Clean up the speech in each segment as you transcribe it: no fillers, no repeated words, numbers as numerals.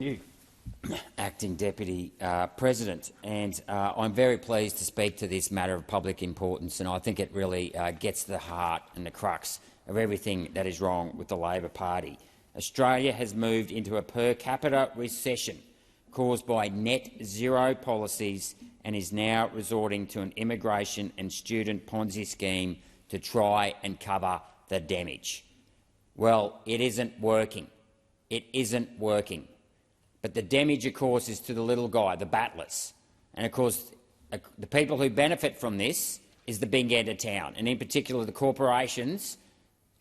You. Acting Deputy President, and I'm very pleased to speak to this matter of public importance, and I think it really gets to the heart and the crux of everything that is wrong with the Labor Party. Australia has moved into a per capita recession caused by net zero policies and is now resorting to an immigration and student Ponzi scheme to try and cover the damage. Well, it isn't working. It isn't working. But the damage, of course, is to the little guy, the battlers. And, of course, the people who benefit from this is the big end of town, and in particular the corporations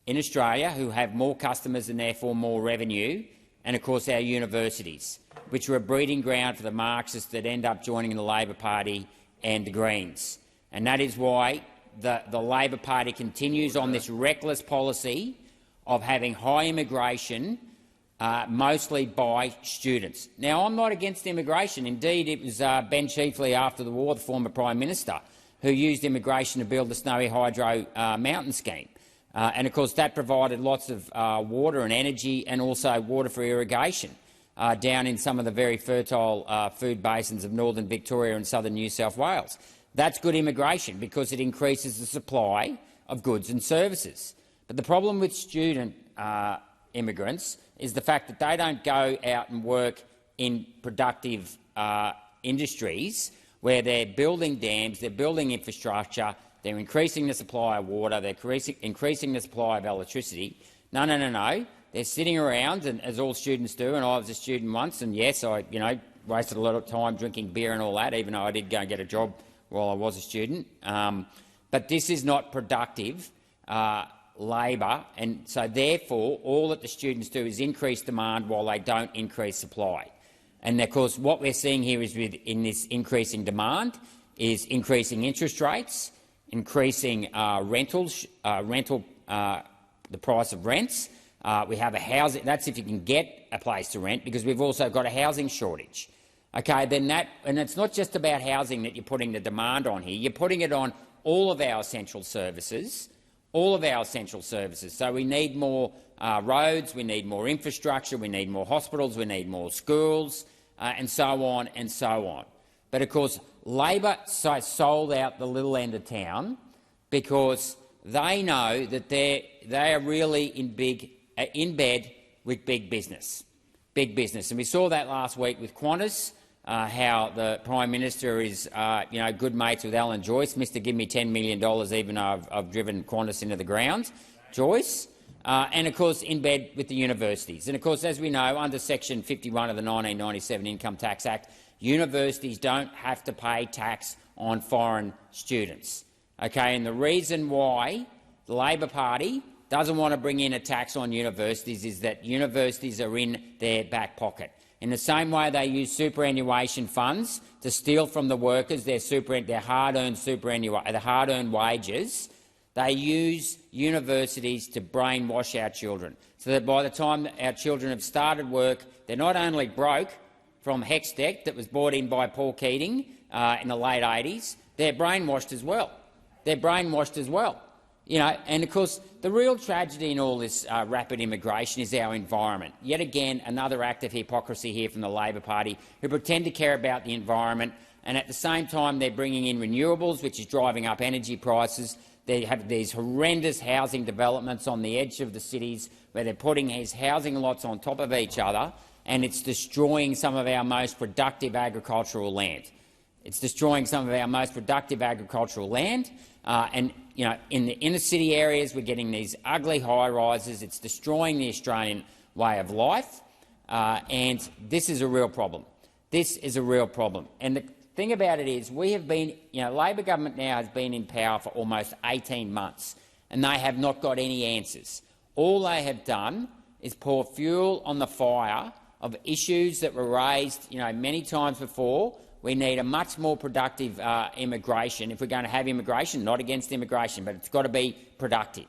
in Australia who have more customers and therefore more revenue, and, of course, our universities, which are a breeding ground for the Marxists that end up joining the Labor Party and the Greens. And that is why the Labor Party continues on this reckless policy of having high immigration, mostly by students. Now, I'm not against immigration. Indeed, it was Ben Chifley after the war, the former Prime Minister, who used immigration to build the Snowy Hydro mountain scheme. And, of course, that provided lots of water and energy and also water for irrigation down in some of the very fertile food basins of northern Victoria and southern New South Wales. That's good immigration because it increases the supply of goods and services. But the problem with student immigrants is the fact that they don't go out and work in productive industries where they're building dams, they're building infrastructure, they're increasing the supply of water, they're increasing the supply of electricity. No, no, no, no. They're sitting around, and as all students do, and I was a student once, and yes, I wasted a lot of time drinking beer and all that, even though I did go and get a job while I was a student. But this is not productive labour, and so therefore all that the students do is increase demand while they don't increase supply. And of course what we're seeing here is in this increasing demand is increasing interest rates, increasing the price of rents. We have a housing, that's if you can get a place to rent, because we've also got a housing shortage. Okay, then and it's not just about housing that you're putting the demand on here, you're putting it on all of our essential services. All of our essential services. So we need more roads, we need more infrastructure, we need more hospitals, we need more schools, and so on and so on. But of course, Labor sold out the little end of town because they know that they are really in bed with big business. Big business. And we saw that last week with Qantas. How the Prime Minister is good mates with Alan Joyce. Mr. Give me $10 million even though I've driven Qantas into the ground, Joyce. And, of course, in bed with the universities. And, of course, as we know, under Section 51 of the 1997 Income Tax Act, universities don't have to pay tax on foreign students. Okay? And the reason why the Labor Party doesn't want to bring in a tax on universities is that universities are in their back pocket. In the same way they use superannuation funds to steal from the workers their hard-earned wages, they use universities to brainwash our children, so that by the time our children have started work, they're not only broke from HEXTEC that was brought in by Paul Keating in the late 80s, they're brainwashed as well. They're brainwashed as well. And of course, the real tragedy in all this rapid immigration is our environment. Yet again, another act of hypocrisy here from the Labor Party, who pretend to care about the environment, and at the same time they're bringing in renewables, which is driving up energy prices. They have these horrendous housing developments on the edge of the cities where they're putting these housing lots on top of each other, and it's destroying some of our most productive agricultural land. It's destroying some of our most productive agricultural land, and in the inner city areas we're getting these ugly high-rises. It's destroying the Australian way of life, and this is a real problem. This is a real problem. And the thing about it is we have been, Labor government now has been in power for almost 18 months, and they have not got any answers. All they have done is pour fuel on the fire of issues that were raised many times before. We need a much more productive immigration if we're going to have immigration. Not against immigration, but it's got to be productive.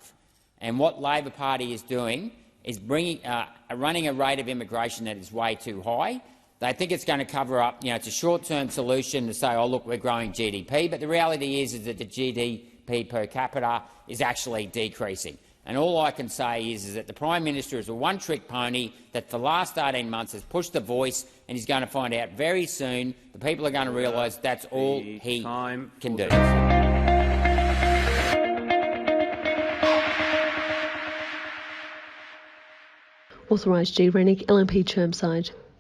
And what Labor Party is doing is running a rate of immigration that is way too high. They think it's going to cover up. It's a short-term solution to say, "Oh, look, we're growing GDP," but the reality is that the GDP per capita is actually decreasing. And all I can say is that the Prime Minister is a one-trick pony that for the last 18 months has pushed the voice, and he's going to find out very soon. The people are going to realise that's all he can do. Authorised G. Rennick, LNP Chermside.